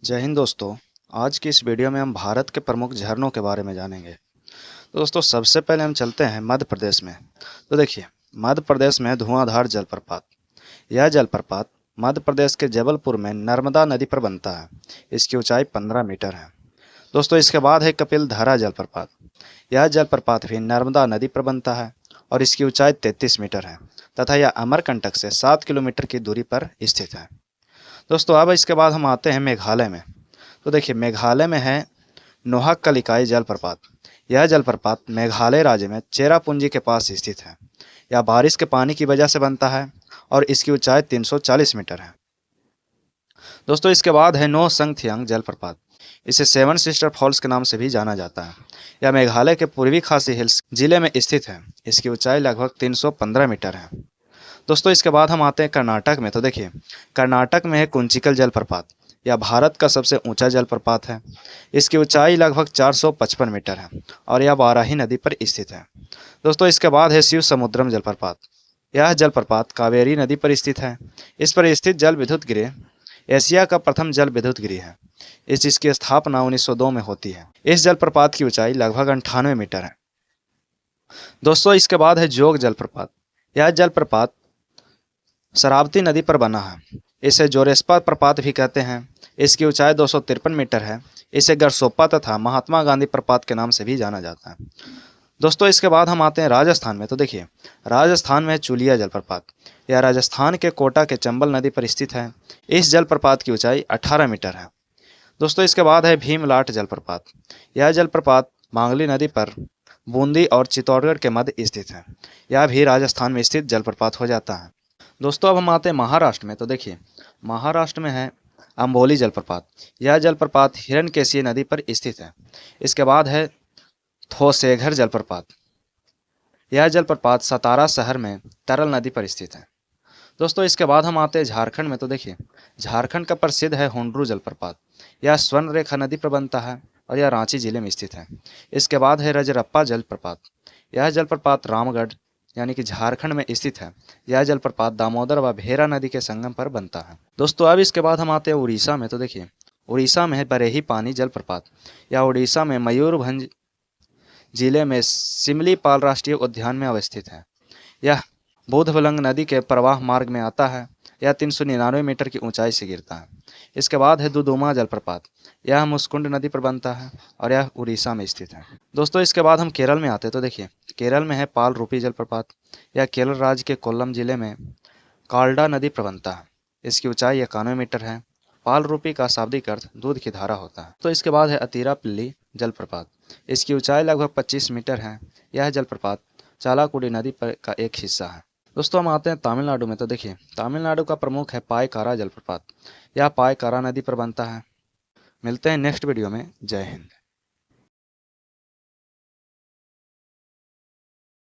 जय हिंद दोस्तों। आज की इस वीडियो में हम भारत के प्रमुख झरनों के बारे में जानेंगे। तो दोस्तों सबसे पहले हम चलते हैं मध्य प्रदेश में। तो देखिए, मध्य प्रदेश में धुआंधार जलप्रपात। यह जलप्रपात मध्य प्रदेश के जबलपुर में नर्मदा नदी पर बनता है। इसकी ऊंचाई 15 मीटर है। दोस्तों इसके बाद है कपिल धारा जलप्रपात। यह जलप्रपात भी नर्मदा नदी पर बनता है और इसकी ऊंचाई 33 मीटर है तथा यह अमरकंटक से 7 किलोमीटर की दूरी पर स्थित है। दोस्तों अब इसके बाद हम आते हैं मेघालय में। तो देखिए, मेघालय में है नोहक कलिकाई जलप्रपात। यह जलप्रपात मेघालय राज्य में चेरापूंजी के पास स्थित है। यह बारिश के पानी की वजह से बनता है और इसकी ऊंचाई 340 मीटर है। दोस्तों इसके बाद है नो संगथियांग जलप्रपात। इसे सेवन सिस्टर फॉल्स के नाम से भी जाना जाता है। यह मेघालय के पूर्वी खासी हिल्स जिले में स्थित है। इसकी ऊंचाई लगभग 315 मीटर है। दोस्तों इसके बाद हम आते हैं कर्नाटक में। तो देखिए, कर्नाटक में है कुंचिकल जलप्रपात। यह भारत का सबसे ऊंचा जलप्रपात है। इसकी ऊंचाई लगभग 455 मीटर है और यह वाराही नदी पर स्थित है। दोस्तों इसके बाद है शिव समुद्रम जलप्रपात। यह जलप्रपात कावेरी नदी पर स्थित है। इस पर स्थित जल विद्युत गृह एशिया का प्रथम जल विद्युत गृह है। इसकी स्थापना 1902 में होती है। इस जलप्रपात की ऊंचाई लगभग 98 मीटर है। दोस्तों इसके बाद है जोग जलप्रपात। यह जलप्रपात शरावती नदी पर बना है। इसे जोरेस्पा प्रपात भी कहते हैं। इसकी ऊंचाई 253 मीटर है। इसे गरसोप्पा तथा महात्मा गांधी प्रपात के नाम से भी जाना जाता है। दोस्तों इसके बाद हम आते हैं राजस्थान में। तो देखिए, राजस्थान में चुलिया जलप्रपात। यह राजस्थान के कोटा के चंबल नदी पर स्थित है। इस जलप्रपात की ऊंचाई 18 मीटर है। दोस्तों इसके बाद है भीमलाट जलप्रपात। यह जलप्रपात मांगली नदी पर बूंदी और चित्तौड़गढ़ के मध्य स्थित है। यह भी राजस्थान में स्थित जलप्रपात हो जाता है। दोस्तों अब हम आते हैं महाराष्ट्र में। तो देखिए, महाराष्ट्र में है अम्बोली जलप्रपात। यह जलप्रपात हिरण्यकेशी नदी पर स्थित है। इसके बाद है थोसेघर जलप्रपात। यह जलप्रपात सतारा शहर में तरल नदी पर स्थित है। दोस्तों इसके बाद हम आते हैं झारखंड में। तो देखिए, झारखंड का प्रसिद्ध है हुंड्रू जलप्रपात। यह स्वर्ण रेखा नदी पर बनता है और यह रांची जिले में स्थित है। इसके बाद है रजरप्पा जलप्रपात। यह जलप्रपात रामगढ़ यानी कि झारखंड में स्थित है। यह जलप्रपात दामोदर व भेरा नदी के संगम पर बनता है। दोस्तों अब इसके बाद हम आते हैं उड़ीसा में। तो देखिए, उड़ीसा में है बरेही पानी जलप्रपात। यह उड़ीसा में मयूरभंज जिले में सिमलीपाल राष्ट्रीय उद्यान में अवस्थित है। यह बुधबलंग नदी के प्रवाह मार्ग में आता है। यह 399 मीटर की ऊंचाई से गिरता है। इसके बाद है दुदुमा जलप्रपात। यह मुस्कुंड नदी पर बनता है और यह उड़ीसा में स्थित है। दोस्तों इसके बाद हम केरल में आते हैं। तो देखिए, केरल में है पाल रूपी जलप्रपात। यह केरल राज्य के कोल्लम जिले में काल्डा नदी पर बनता है। इसकी ऊंचाई 91 मीटर है। पाल रूपी का शाब्दिक अर्थ दूध की धारा होता है। तो इसके बाद है अतीरापल्ली जलप्रपात। इसकी ऊंचाई लगभग 25 मीटर है। यह जलप्रपात चालाकुडी नदी पर का एक हिस्सा है। दोस्तों हम आते हैं तमिलनाडु में। तो देखिए, तमिलनाडु का प्रमुख है पायकारा जलप्रपात। यह पायकारा नदी पर बनता है। मिलते हैं नेक्स्ट वीडियो में। जय हिंद।